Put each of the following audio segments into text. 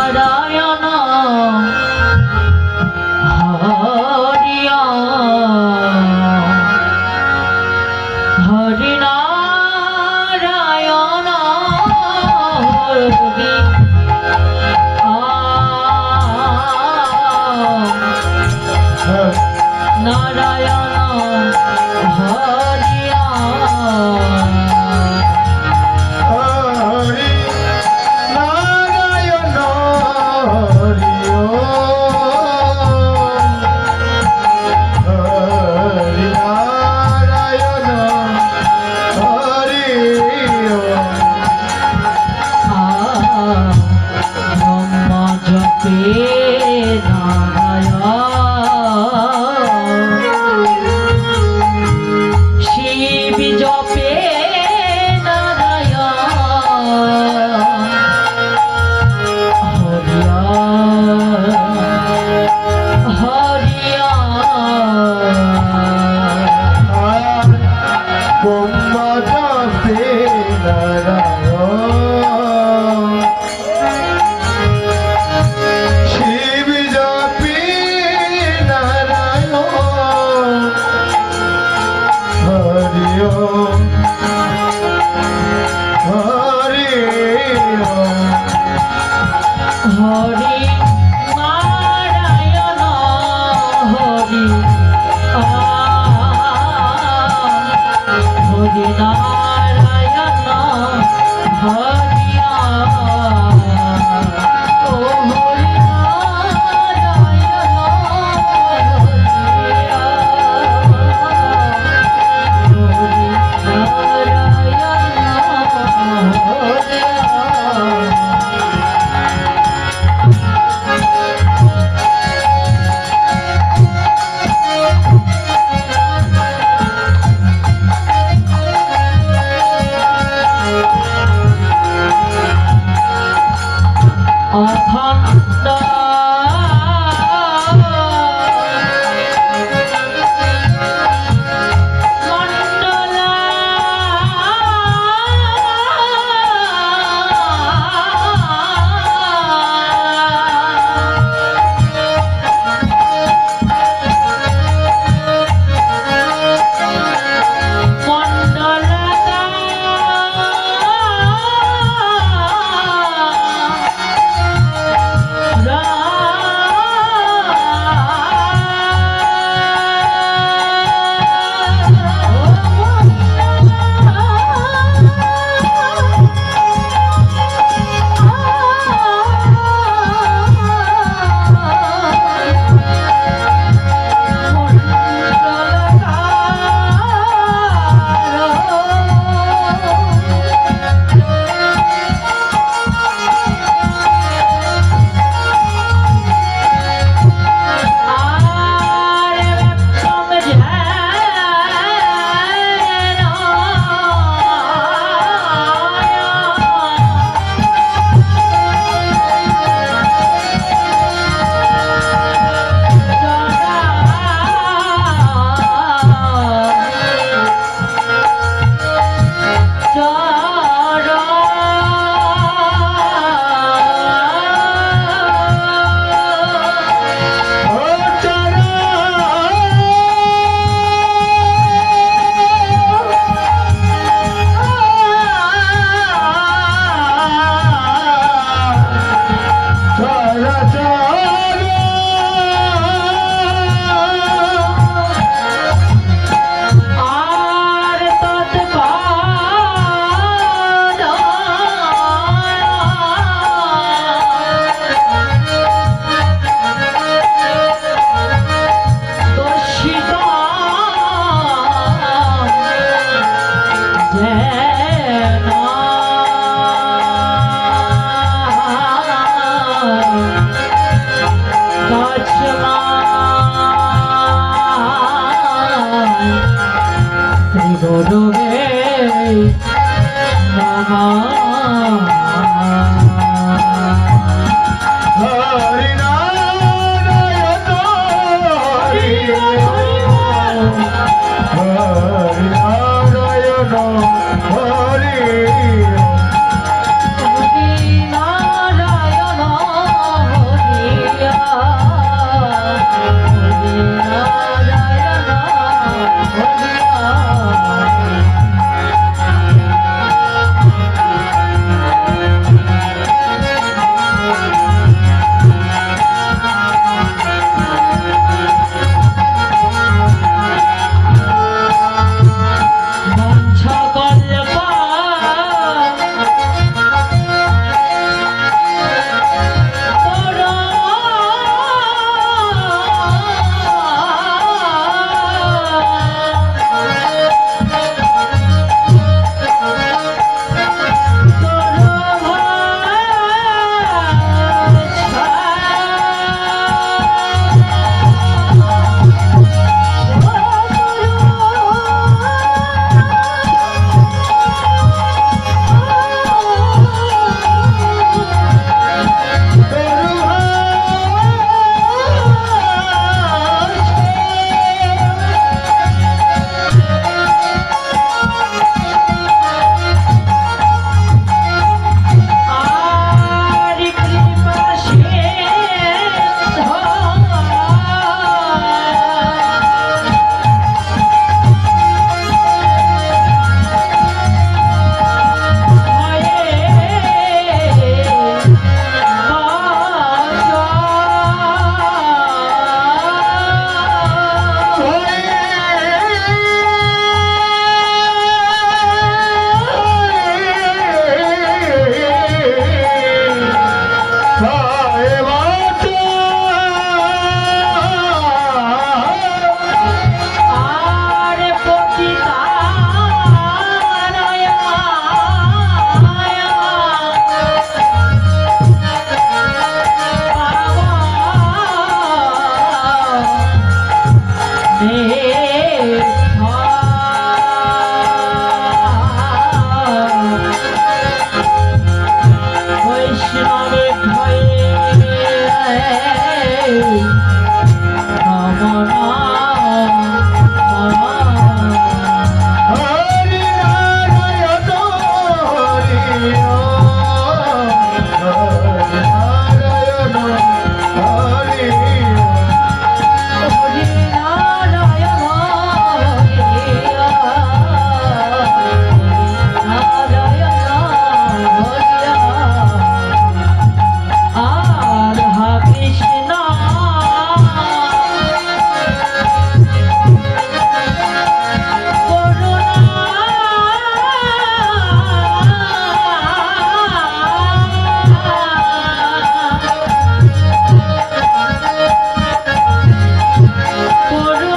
নারায়ণ হরিয়া হরি নারায়ণ হরি নারায়ণ হরিয়া হরি নারায়ণ হরিও হরি নারায়ণ হরিও ব্রহ্ম জপে নারায়ণ শিব জপে নারায়ণ হরিয়া হরিয়া ব্রহ্ম জপে নারায়ণ শিব জপে নারায়ণ হরিও হরিও হরি নারায়ণ হরি হরি নারায়ণ হরিয়া ও হরি নারায়ণ হরিয়া হরি নারায়ণ অখণ্ড মণ্ডলা মণ্ডলা হরি নারায়ণ হরি হরি নারায়ণ হরি হরি নারায়ণ হরি হরি নারায়ণ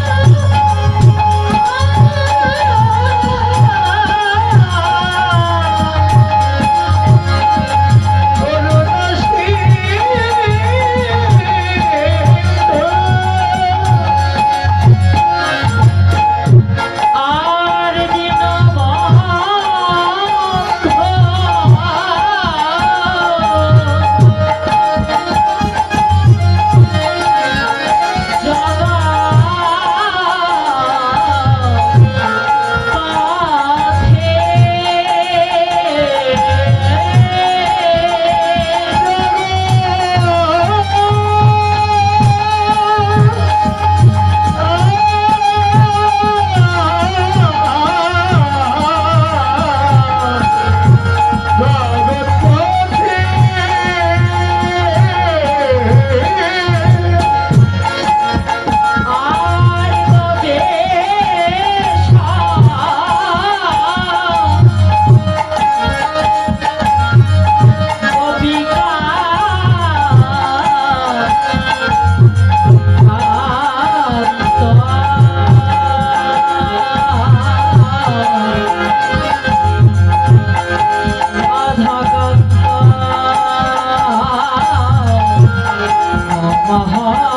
হরি Hare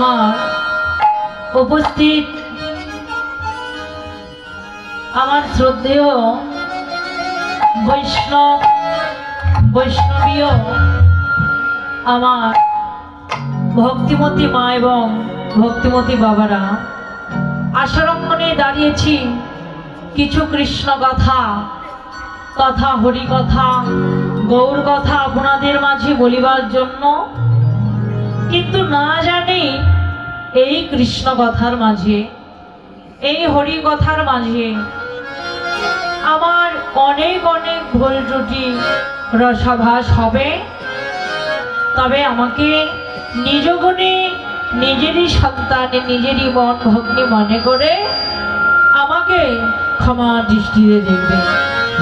আমার উপস্থিত আমার শ্রদ্ধেয় বৈষ্ণবীয় আমার ভক্তিমতী মা এবং ভক্তিমতী বাবারা, আশারঙ্গনে দাঁড়িয়েছি কিছু কৃষ্ণ কথা হরি কথা, গৌর কথা আপনাদের মাঝে বলিবার জন্য। কিন্তু না জানি এই কৃষ্ণ কথার মাঝে, এই হরি কথার মাঝে আমার অনেক অনেক ভুল ত্রুটি রসাভাস হবে। তবে আমাকে নিজ গুণে নিজেরই সন্তানে নিজেরই মন ভগ্নি মনে করে আমাকে ক্ষমা দৃষ্টিতে দেখবে।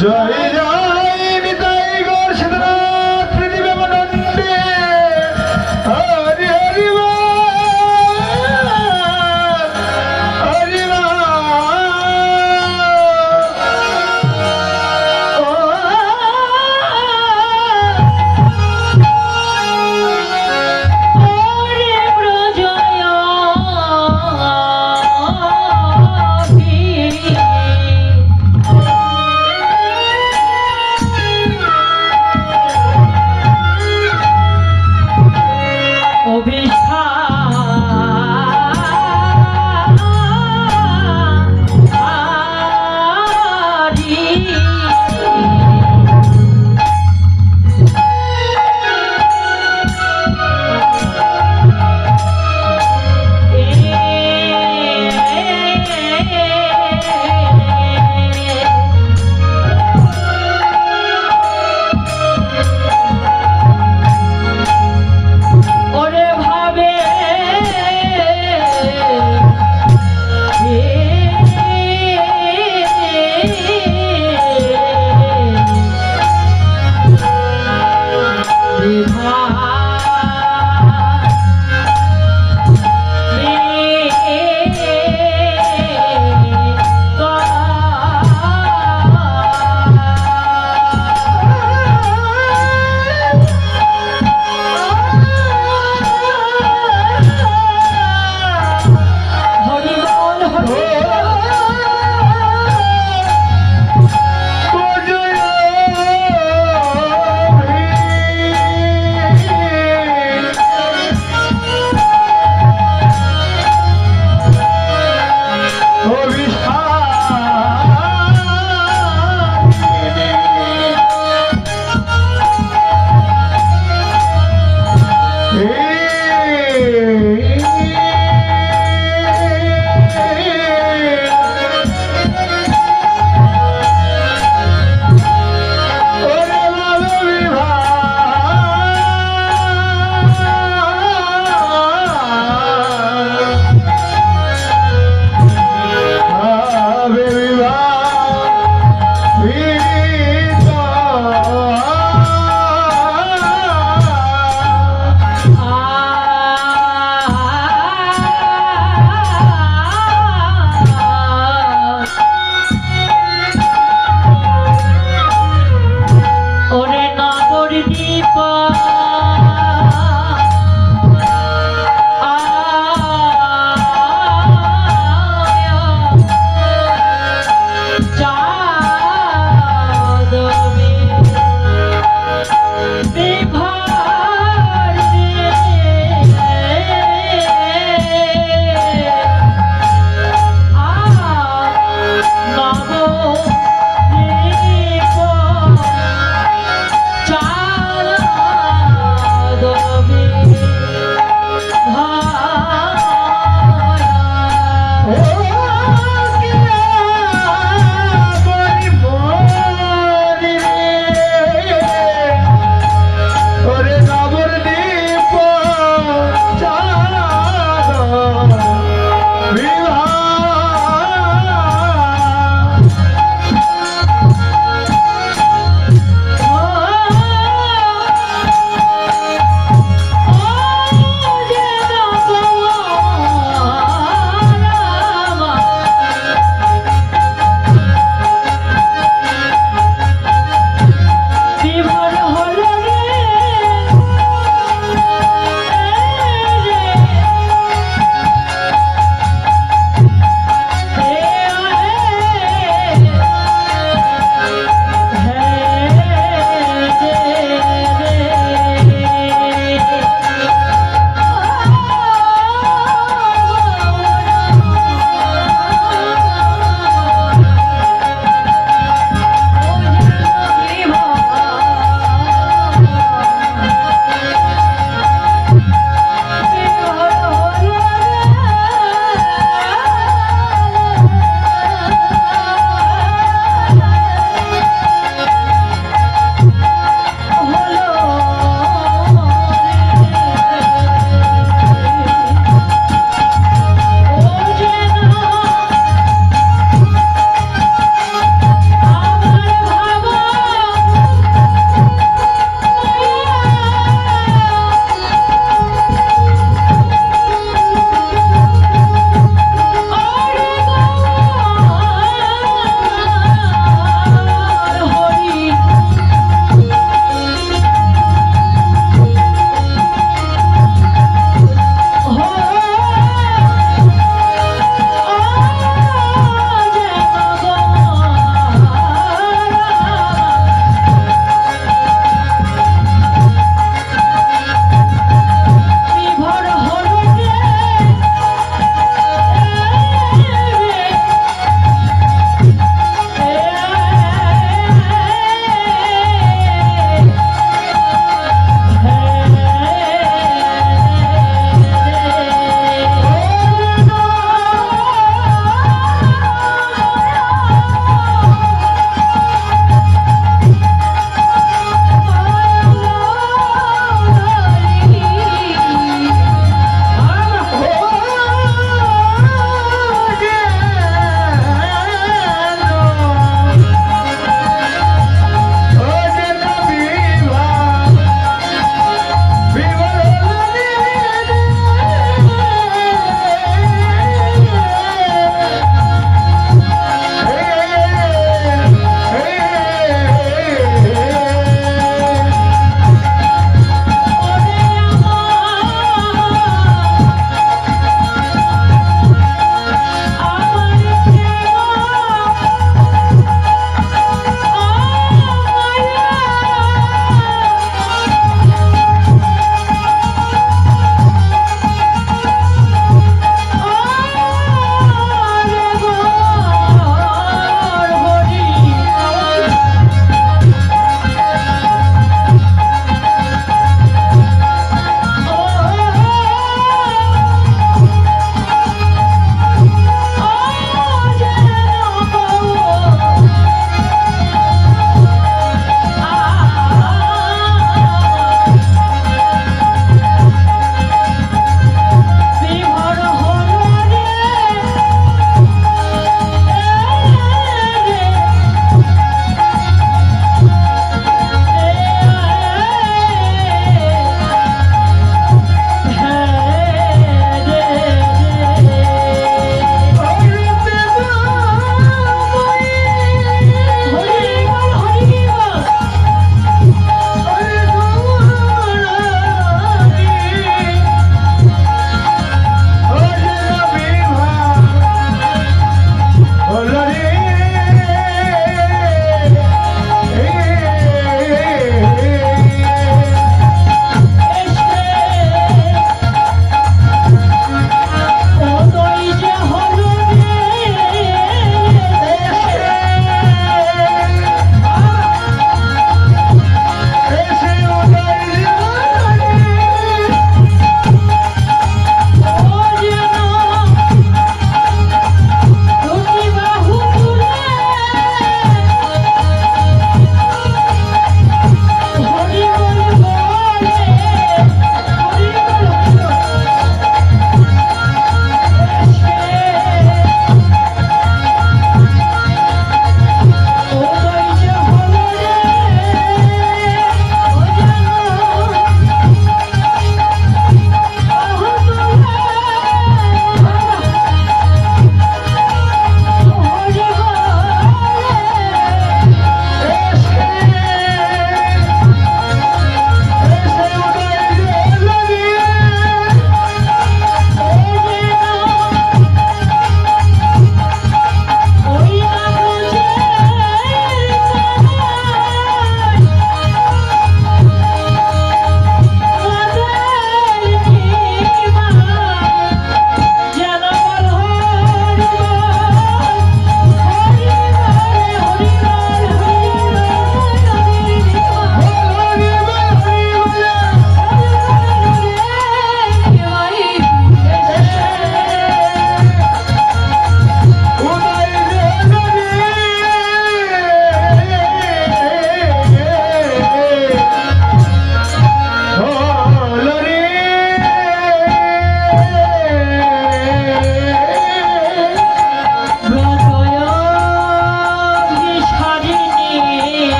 জয় জয় নিতাই গৌর সীতানাথ পৃথিবীবনন্দে হরি হরি হরি ওরে ব্রজয়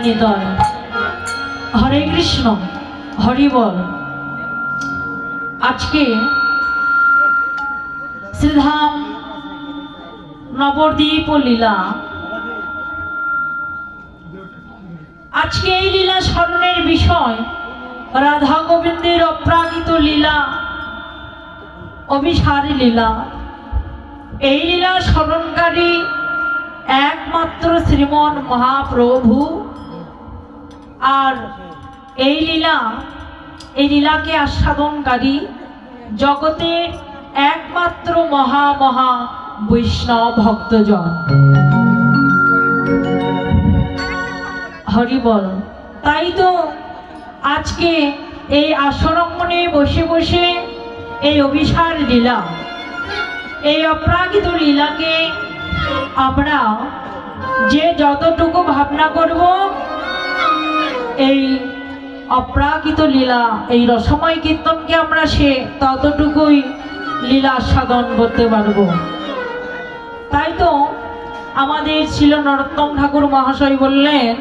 নিতাই। হরে কৃষ্ণ, হরি বল। আজকে শ্রীধাম নবদ্বীপ লীলা, আজকে এই লীলা স্মরণের বিষয় রাধা গোবিন্দের অপ্রাকৃত লীলা, অভিসারী লীলা। এই লীলা স্মরণকারী একমাত্র শ্রীমন মহাপ্রভু। আর এই লীলাকে আস্বাদনকারী জগতের একমাত্র মহা বৈষ্ণব ভক্তজন। হরি বল। তাই তো আজকে এই আসরঙ্গনে বসে বসে এই অভিসার লীলা, এই অপ্রাকৃত লীলাকে আমরা যে যতটুকু ভাবনা করব, এই অপ্রাকৃত লীলা, এই রসময় কীর্তনকে আমরা সে ততটুকুই লীলা আস্বাদন করতে পারব। তাই তো আমাদের ছিল নরোত্তম ঠাকুর মহাশয় বললেন,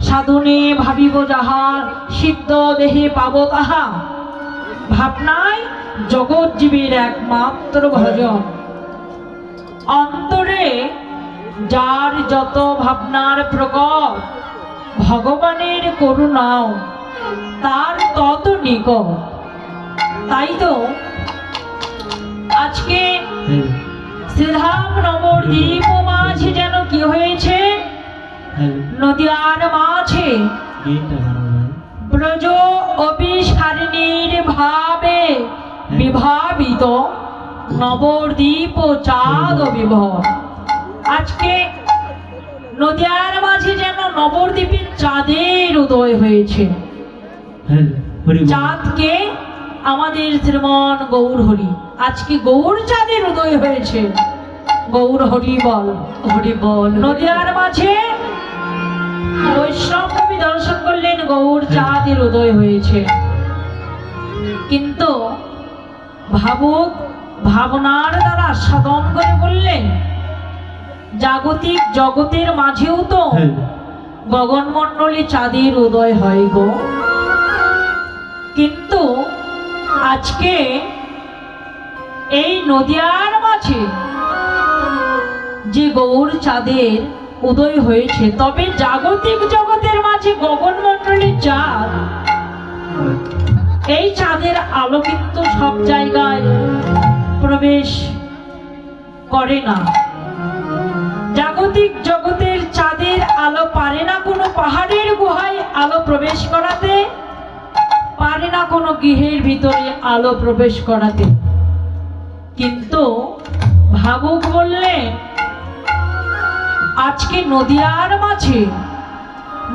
সাধনে ভাবিব যাহা, সিদ্ধ দেহে পাব তাহা, ভাবনায় জগৎ জীবের একমাত্র ভজন। অন্তরে যার যত ভাবনার প্রকট, ভগবানের করুণাও তার তত নিকট। তাই তো আজকে শ্রীধাম নবদ্বীপ মাঝে যেন কি হয়েছে, নদিয়ার মাঝে ব্রজ অভিসারিণীর ভাবে বিভাবিত নবদ্বীপ চাঁদ বিভব। আজকে নদিয়ার মাঝে যেন নবদ্বীপের চাঁদের উদয় হয়েছে। চাঁদকে আমাদের শ্রীমন গৌর হরি, আজকে গৌর চাঁদের উদয় হয়েছে। গৌর হরি বল, হরি বল। নদিয়ার মাঝে বৈষ্ণব কবি দর্শন করলেন, গৌর চাঁদের উদয় হয়েছে। কিন্তু ভাবুক ভাবনার দ্বারা সাধন করে বললেন, জাগতিক জগতের মাঝেও তো গগনমণ্ডলী চাঁদের উদয় হয় গো। কিন্তু আজকে এই নদিয়ার মাঝে যে গৌর চাঁদের উদয় হয়েছে, তবে জাগতিক জগতের মাঝে গগনমণ্ডলীর চাঁদ, এই চাঁদের আলো কিন্তু সব জায়গায় প্রবেশ করে না। জাগতিক জগতের চাঁদের আলো পারে না কোনো পাহাড়ের গুহায় আলো প্রবেশ করাতে, পারে না কোনো গৃহের ভিতরে আলো প্রবেশ করাতে। কিন্তু ভাবুক বললে, আজকে নদিয়ার মাঝে,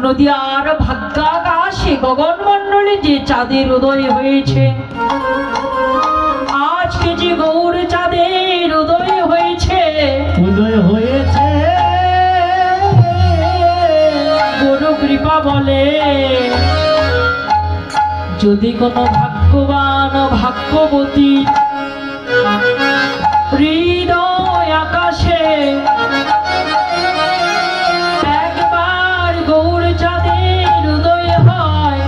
নদিয়ার ভাগ্যাকাশে গগনমণ্ডলে যে চাঁদের উদয় হয়েছে, আজকে যে গৌর চাঁদের উদয় হয়েছে, গুরু কৃপা বলে, যদি কোনো ভাগ্যবান ভাগ্যবতী হৃদয় আকাশে একবার গৌর চাঁদের উদয় হয়,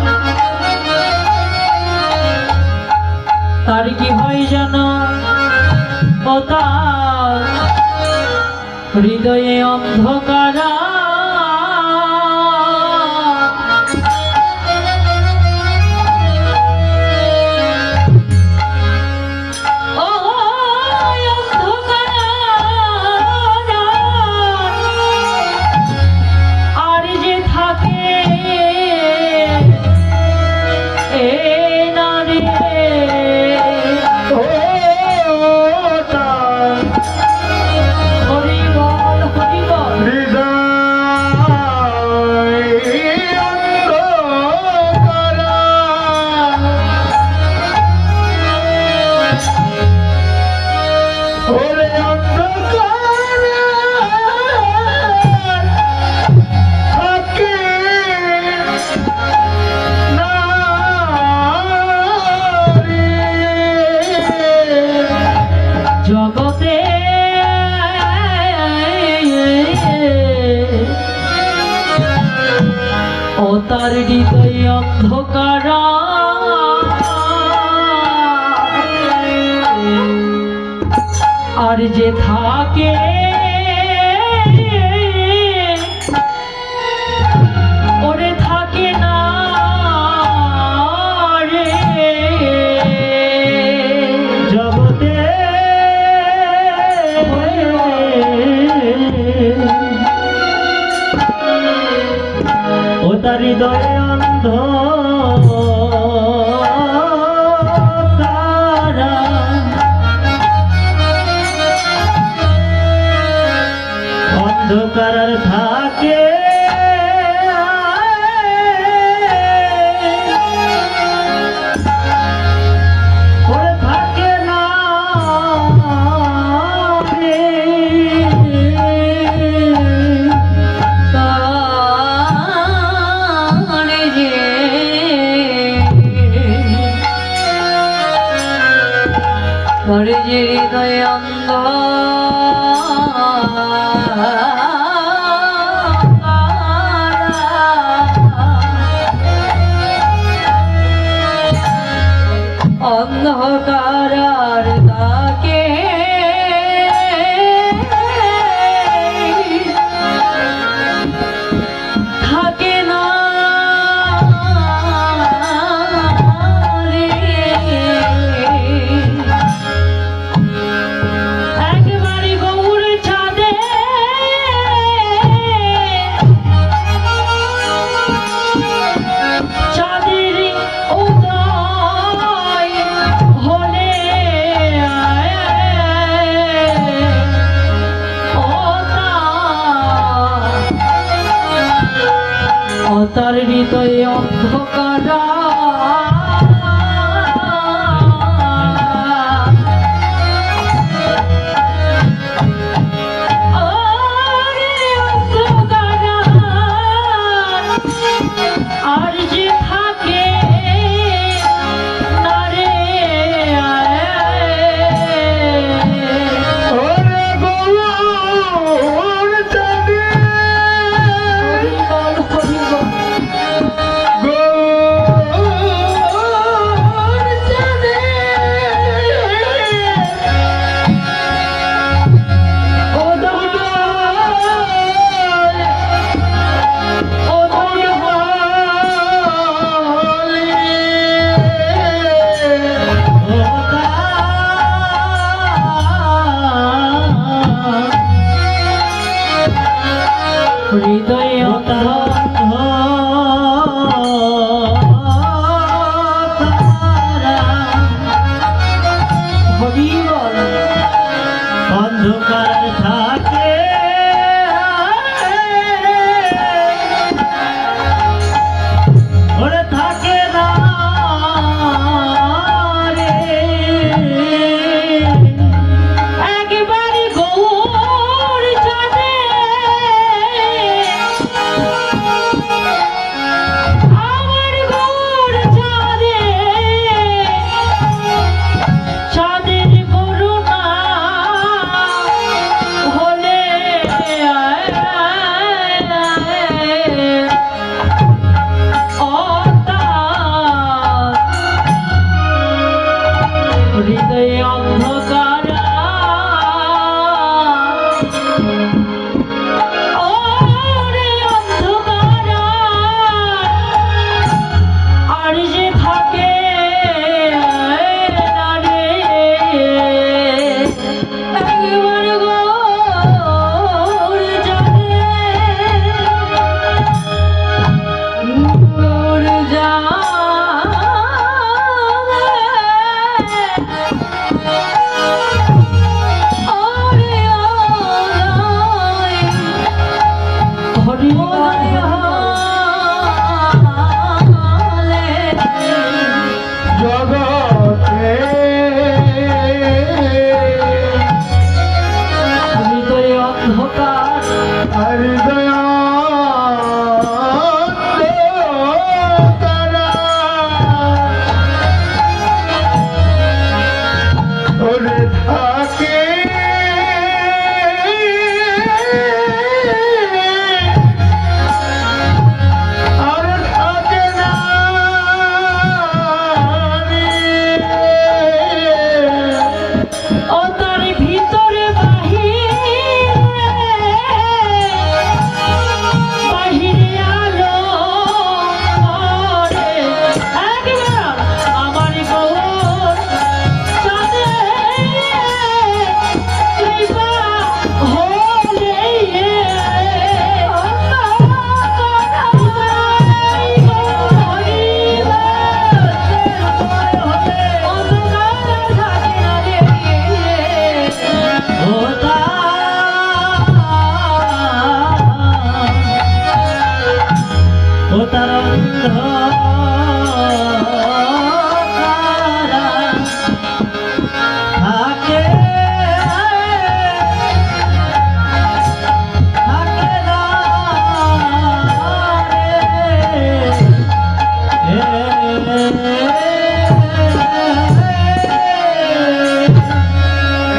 তার কি হয় জানো, ও তার হৃদয়ে অন্ধকারা। হৃদয় তার হৃদয় অন্ধকার আর যে থাকে ওরে থাকে না রে জগতে ও তার হৃদয় অন্ধ অন্ধকার থাকে ওরে থাকে না রে কানে যে করে যে হৃদয় অন্ধ অন্ধকার আর তাকে থাকে না রে একবারে গৌর ছাদে চাঁদের উদয় হলে ও তার হৃদয়ে অন্ধকার আর যে থাকে না রে ওরে গৌর চাঁদে গৌর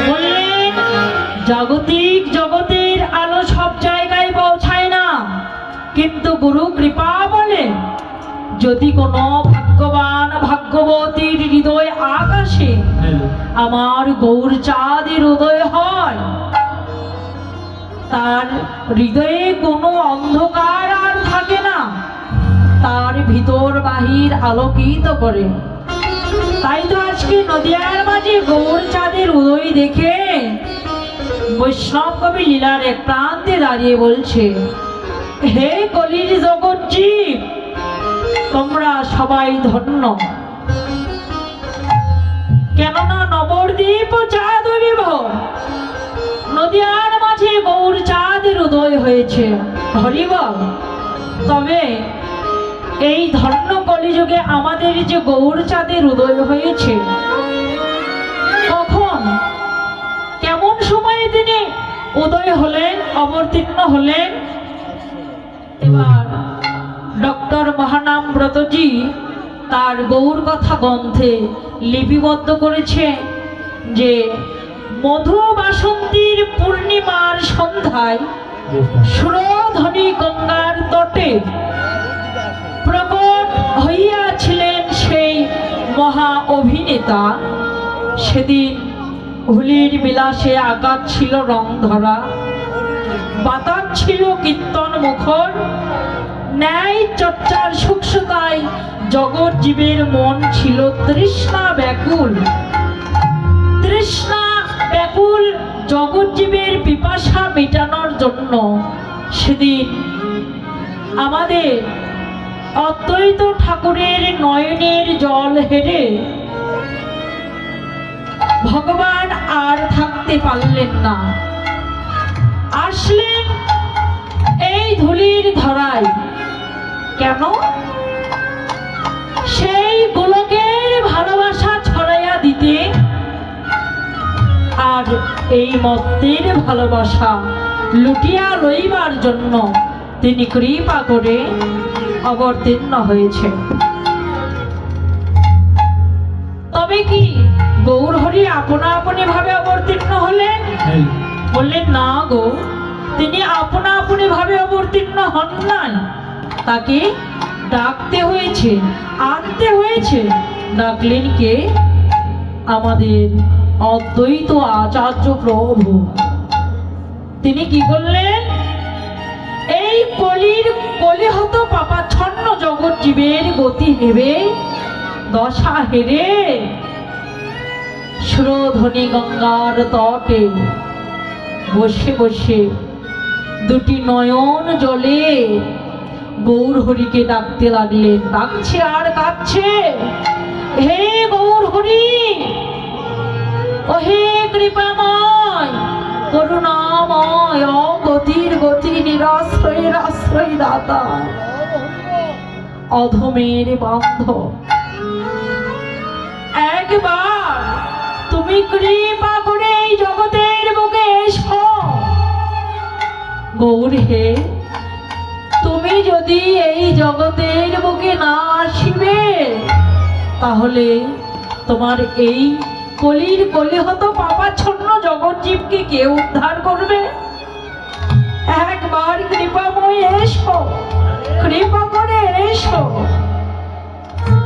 বললেন জাগতিক জগতের আলো সব জায়গায় পৌঁছায় না, কিন্তু গুরু কৃপা বলে যদি কোনো ভাগ্যবান ভাগ্যবতীর হৃদয় আকাশে আমার গৌরচাঁদের উদয় হয়, তার হৃদয়ে কোনো অন্ধকার আর থাকে না, তার ভিতর বাহির আলোকিত করে। তাই তো আজকে নদিয়ার মাঝে গৌরচাঁদের উদয় দেখে বৈষ্ণব কবি লীলার এক প্রান্তে দাঁড়িয়ে বলছে, হে কলির জগৎ জীব, তোমরা সবাই ধন্য, কেননা নবদ্বীপ চাঁদ বিভোর, নদিয়ার মাঝে গৌর চাঁদের উদয় হয়েছে। হরিবল। তবে এই ধন্য কলিযুগে আমাদের যে গৌর চাঁদের উদয় হয়েছে, কখন কেমন সময়ে তিনি উদয় হলেন, অবতীর্ণ হলেন, এবার ডক্টর মহানাম ব্রতজি তার গৌর কথা গ্রন্থে লিপিবদ্ধ করেছে যে মধু বাসন্তীর পূর্ণিমার সন্ধ্যায় সুরধ্বনি গঙ্গার তটে প্রকট হইয়াছিলেন সেই মহা অভিনেতা। সেদিন হুলির বিলাসে আকাশ ছিল রং ধরা, বাতাস ছিল কীর্তন মুখর, ন্যায় চর্চার সূক্ষ্মতায় জগৎ জীবের মন ছিল তৃষ্ণা ব্যাকুল। তৃষ্ণা ব্যাকুল জগৎ জীবের পিপাসা মেটানোর জন্য সেদিন আমাদের অদ্বৈত ঠাকুরের নয়নের জল হেরে ভগবান আর থাকতে পারলেন না, আসলেন এই ধুলির ধরায়। কেন? সেই গোলকের ভালোবাসা ছড়াইয়া দিতে আর এই মত্তের ভালোবাসা লুটিয়া লইবার জন্য তিনি কৃপা করে অবতীর্ণ হয়েছে। তবে কি গৌর হরি আপনা আপনি ভাবে অবতীর্ণ হলেন? বললেন না গো, তিনি আপনা আপনি ভাবে অবতীর্ণ হন নাই, তাকে ডাকতে হয়েছে, আনতে হয়েছে। ডাকলেন কে? আমাদের অদ্বৈত আচার্য প্রভু। তিনি কি করলেন? এই কলির কলিহত পাপাচ্ছন্ন জগৎ জীবের গতি নেবে দশা হেরে সুরধ্বনি গঙ্গার তটে বসে বসে দুটি নয়ন জলে গৌর হরিকে ডাকতে লাগলেন। ডাকছে আর কাঁদছে, হে গৌর হরি, ও হে কৃপাময়, করুণাময়, গতির গতি, নিরাশ্রয়ের আশ্রয় দাতা, অধমের বান্ধব, একবার তুমি কৃপা করে এই জগতের বুকে এসো। গৌর হে, তুমি যদি এই জগতের বুকে না আসিবে, তাহলে তোমার এই কলির কলিহত পাপাচ্ছন্ন জগৎ জীবকে কে উদ্ধার করবে? একবার কৃপাময় এসো, কৃপা করে এসো।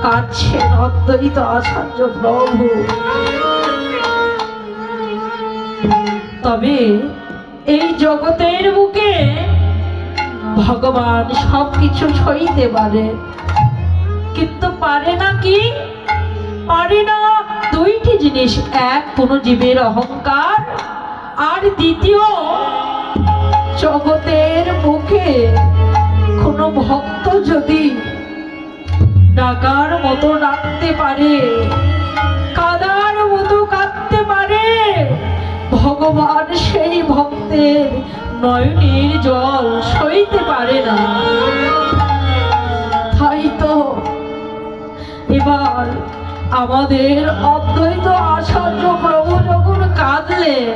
কাঁদছেন অদ্বৈত আচার্য প্রভু। তবে এই জগতের বুকে ভগবান সবকিছু সইতে পারে, কিন্তু পারে না কি? পারে না দুইটি জিনিস, এক কোনো জীবের অহংকার, আর দ্বিতীয় জগতের মুখে কোনো ভক্ত যদি ডাকার মতো ডাকতে পারে, কাদার মতো কাঁদতে পারে, ভগবান সেই ভক্তের নয়নের জল সইতে পারে না। তাই তো এবার আমাদের অদ্বৈত আচার্য প্রভু যখন কাঁদলেন,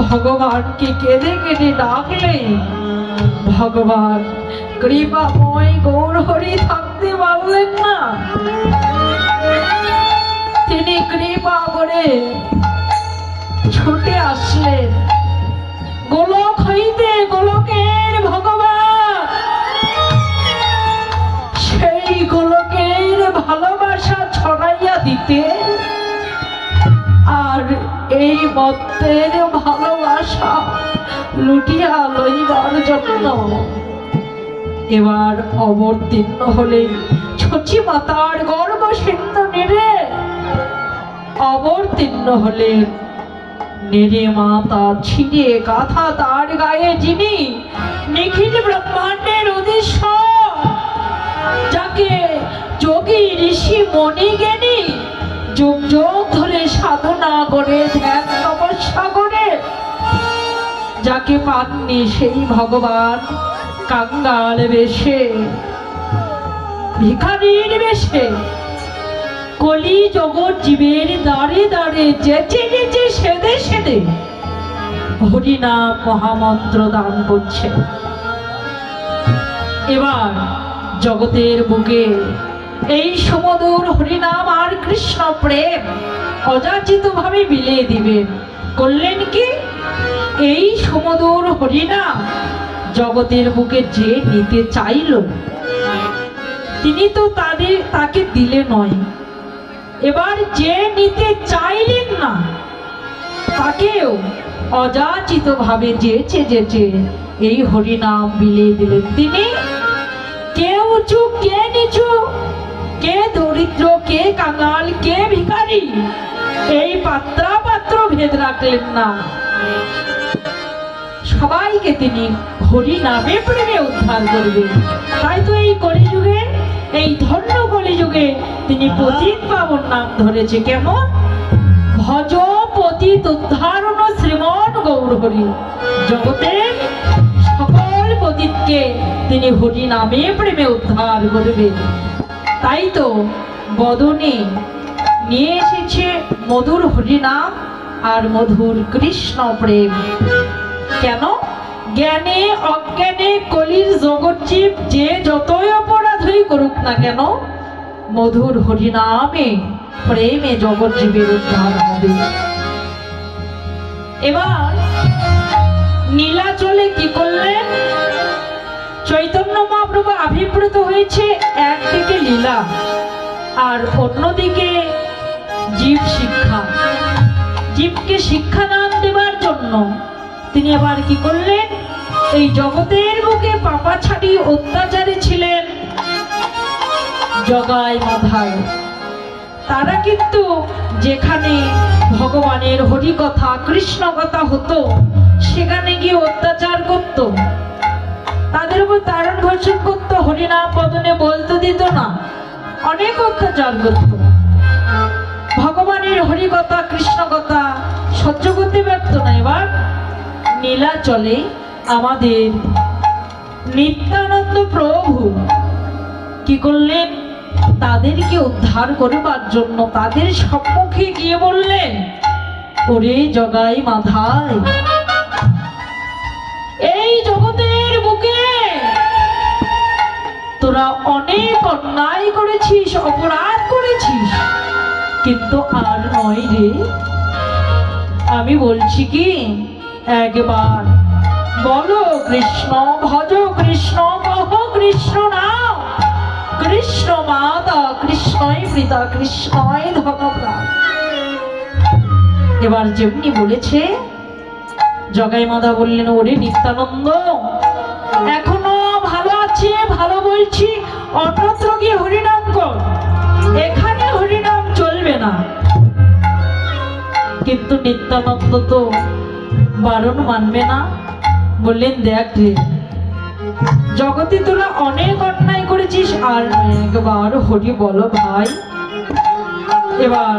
ভগবানকে কেঁদে কেঁদে ডাকলেন, ভগবান কৃপাময় গৌর হরি থাকতে বাবু করলেন না, তিনি কৃপা করে ছুটে আসলেন গোলক হইতে গোলকের ভগবান সেই গোলকের ভালোবাসা ছড়াইয়া দিতে আর এই মত্তের ভালোবাসা লুটিয়া লইবার জন্য এবার অবতীর্ণ হলে ছচি মাতার গর্ভ সিন্ধু নেড়ে অবতীর্ণ হলে নেড়ে মাতা ছিঁড়ে গাথা তার গায়ে যিনি নিখিল ব্রহ্মাণ্ডের উদ্দেশ্য, যাকে যোগী ঋষি মণি জ্ঞানী যুগ যুগ ধরে সাধনা করে ধ্যান তপস্যা করে যাকে পাননি সেই ভগবান কাঙ্গাল বেশে ভিখারির বেশে কলি জগৎ জীবের দাঁড়ে দাঁড়ে যেচে যেচে সেদে সেদে হরিনাম মহামন্ত্র দান করছে। এবার জগতের বুকে এই সমদূর হরিনাম আর কৃষ্ণ প্রেম অযাচিত ভাবে বিলিয়ে দিবেন। করলেন কি? এই সমদূর হরিনাম জগতের বুকে যে নিতে চাইল তিনি তো তাকে দিলে নয়, এবার যে নিতে চাইলেন না তাকেও অযাচিত ভাবে যেচে যেচে এই হরিনাম বিলিয়ে দিলেন তিনি। কে উঁচু কে নিচু, কে দরিদ্র কে কাঙাল কে ভিখারি, এই পাত্র ভেদ রাখলেন না, সবাইকে তিনি হরি নামে প্রেমে উদ্ধার করবেন। তাই তো এই কলিযুগে, এই ধন্য কলিযুগে তিনি পতিত পাবন নাম ধরেছে। কেমন? ভজ পতিত উদ্ধারণ শ্রীমন গৌর হরি। জগতের সকল পতিতকে তিনি হরি নামে প্রেমে উদ্ধার করবেন। তাই তো বদনে নিয়ে এসেছে মধুর হরিনাম আর মধুর কৃষ্ণ প্রেম। কেন? জ্ঞানে অজ্ঞানে কলির জগৎ জীব যে যতই অপরাধই করুক না কেন, মধুর হরিনামে প্রেমে জগৎ জীবের উদ্ধার হবে। এবার নীলাচলে কি করলেন? চৈতন্য মহাপ্রভু আবির্ভূত হয়েছে, একদিকে লীলা আর অন্যদিকে জীব শিক্ষা। জীবকে শিক্ষাদান দেবার জন্য তিনি আবার কি করলেন? এই জগতের বুকে পাপাছাড়ি অত্যাচারী ছিলেন জগাই মাধাই। তারা কিন্তু যেখানে ভগবানের হরি কথা কৃষ্ণ কথা হতো সেখানে গিয়ে অত্যাচার করত, তাদের উপর তারণ ঘোষণ করতো, হরিনাম বদনে বলতে দিত না, অনেক অত্যাচার করত। ভগবানের হরি কথা কৃষ্ণ কথা সহ্য করতে ব্যর্থ না। এবার নীলাচলে আমাদের নিত্যানন্দ প্রভু কি করলেন? তাদেরকে উদ্ধার করবার জন্য তাদের সম্মুখে গিয়ে বললেন, ওরে জগাই মাধাই, এই জগতের বুকে তোরা অনেক অন্যায় করেছিস, অপরাধ করেছিস, কিন্তু আর নয় রে। আমি বলছি কি, একবার বলো কৃষ্ণ, ভজ কৃষ্ণ, কহ কৃষ্ণ নাম, কৃষ্ণ মাতা কৃষ্ণই পিতা কৃষ্ণই ধনপ্রাণ। এবার যেমনি বলেছে জগাই মাধা বললেন, ওরে নিত্যানন্দ, এখনো ভালো আছে, ভালো বলছি, অন্যত্র গিয়ে হরিনাম কর, এখানে হরিনাম চলবে না। কিন্তু নিত্যানন্দ তো বারণ মানবে না। বললেন, দেখ রে, জগতে তোরা অনেক অন্যায় করেছিস, আর একবার হরি বলো ভাই। এবার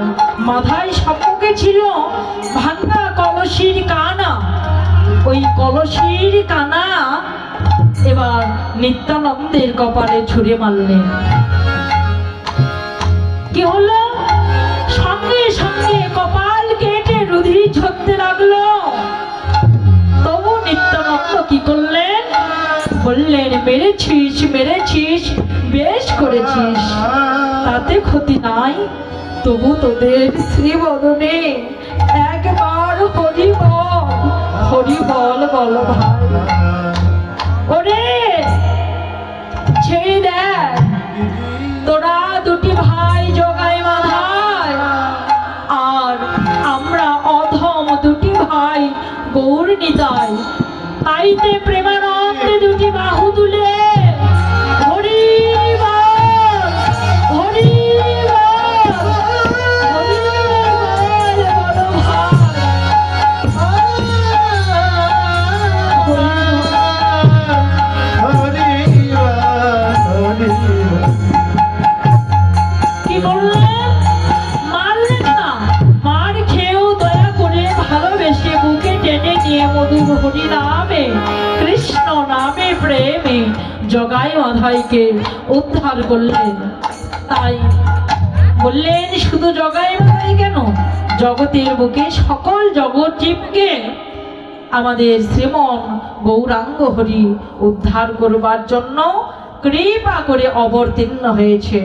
মাথায় সম্মুখে ছিল ভাঙ্গা কলসির কানা, ওই কলসির কানা এবার নিত্যানন্দের কপালে ছুঁড়ে মারলেন। কি হলো? সঙ্গে সঙ্গে কপাল কেটে রুধির ঝরতে লাগলো। তবু নিত্যানন্দ কি করলেন? বললেন, মেরেছিস মেরেছিস, বেশ করেছিস, তাতে ক্ষতি নাই, তবু তোদের শ্রীবদনে একবার হরি বল বল ভাই। ওরে ছেড়ে দেখ, তোরা দুটি ভাই জগাই মাধায়, আর আমরা অধম দুটি ভাই গৌর নিতাই, তাইতে প্রেমানন্দে দুটি বাহু তুলে হরি বল, হরি বল, হরি বল বলো ভাই। কি বললেন? মারলেন না, মার খেয়েও দয়া করে ভালোবেসে বুকে টেনে নিয়ে মধুর হরি নামে, কৃষ্ণ নামে প্রেমে জগাই মাধাইকে উদ্ধার করলেন। তাই বললেন, শুধু জগাই মাধাই কেন, জগতের বুকে সকল জগৎ জীবকে আমাদের শ্রীমন গৌরাঙ্গ হরি উদ্ধার করবার জন্য কৃপা করে অবতীর্ণ হয়েছে।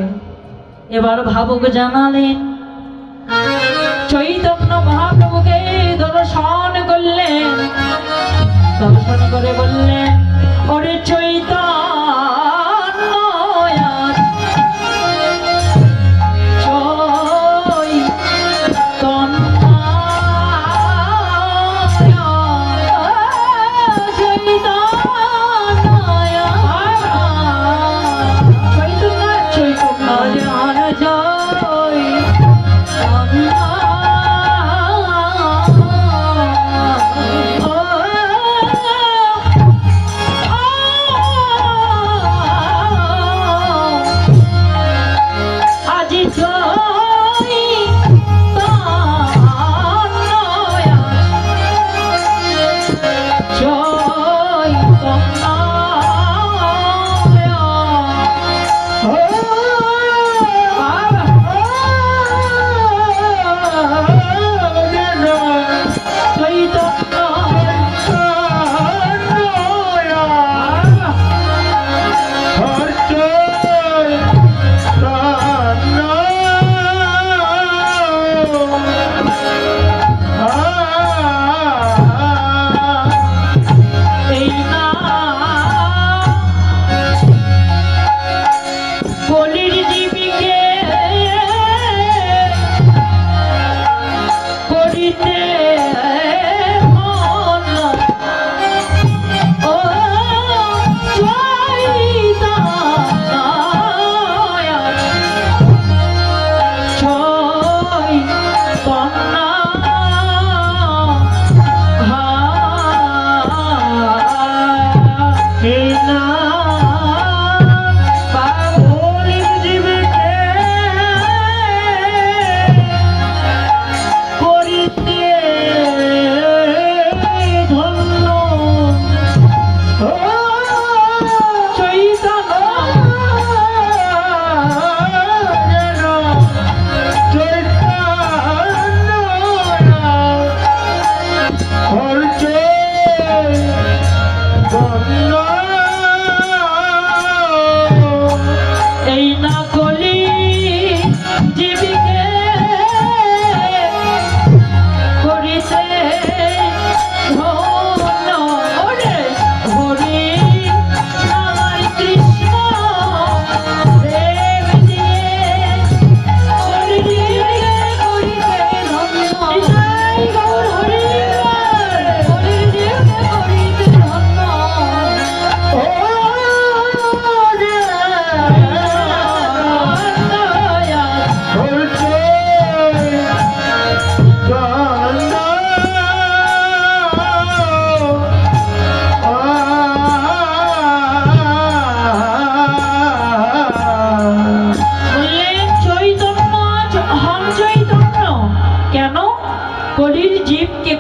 এবার ভাবক জানালেন, চৈতন্য মহাপ্রভুকে দর্শন করলেন, দর্শন করে বললেন, ওরে চৈতন্য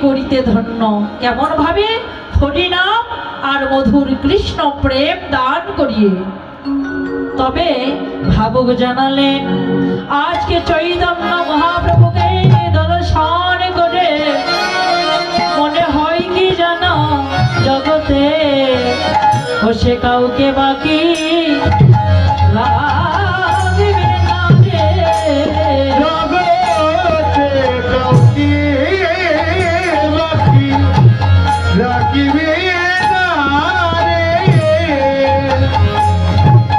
করিতে ধন্য, কেমন ভাবে হরি নাম আর মধুর কৃষ্ণ প্রেম দান করিয়ে। তবে ভাবক জানালেন, আজকে চৈতন্য মহাপ্রভুকে দর্শন করে মনে হয় কি জানো, জগতে সে কাউকে বাকি রাখবে না রে। জগতে কাউকে বাকি রাখিবে না রে।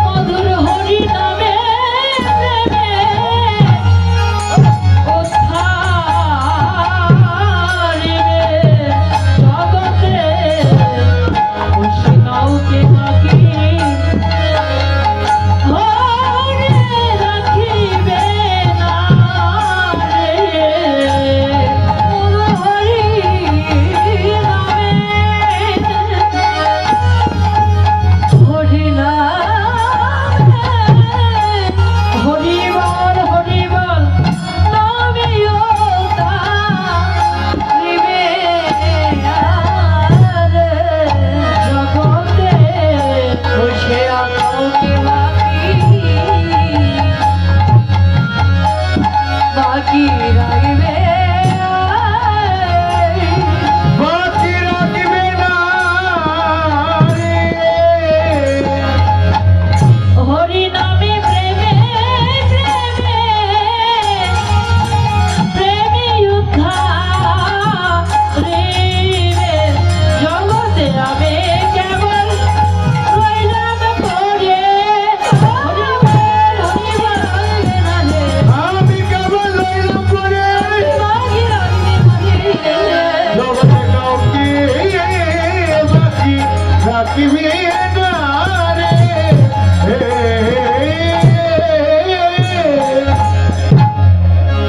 মধুর হরি নামে প্রেমে উদ্ধারিবে জগতে, সে কাউকে বাকি হরে রাখিবে না রে। মধুর হরি নামে হরি নামে হরি বল নামে উদ্ধারিবে রে জগতে, সে কাউকে বাকি রাখবে বাকি রাখিবে না রে। হরি নামে প্রেমে প্রেমে প্রেমে উদ্ধারিবে জগতে, আমি কেবল রইলাম পড়ে। হরি বল না রে, আমি কেবল লইলাম পরে বাকি রাখবে না রে। জগতে কাউকে বাকি রাখিবে না রে।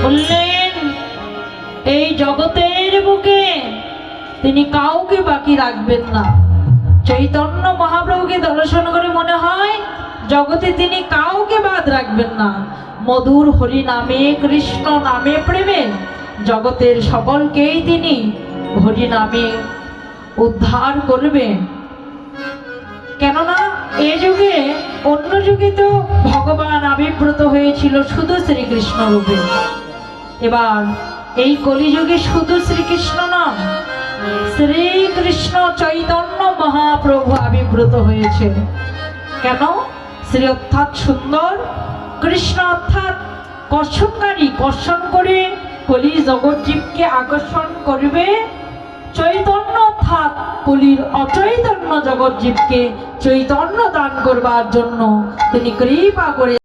বললেন এই জগতের বুকে তিনি কাউকে বাকি রাখবেন না। চৈতন্য মহাপ্রভুকে দর্শন করে মনে হয় জগতে তিনি কাউকে বাদ রাখবেন না। মধুর হরি নামে কৃষ্ণ নামে প্রেমে জগতের সকলকেই তিনি হরি নামে উদ্ধার করবেন। কেননা এ যুগে অন্য যুগে তো ভগবান আবির্ভূত হয়েছিল শুধু শ্রীকৃষ্ণ রূপে, এবার এই কলিযুগে শুধু শ্রীকৃষ্ণ নন, শ্রীকৃষ্ণ চৈতন্য মহাপ্রভু আবির্ভূত হয়েছে। কেন? শ্রী অর্থাৎ সুন্দর, কৃষ্ণ অর্থাৎ কর্ষণকারী, কর্ষণ করে কলি জগৎ জীবকে আকর্ষণ করবে। চৈতন্য অর্থাৎ কলির অচৈতন্য জগৎ জীবকে চৈতন্য দান করবার জন্য তিনি কৃপা করে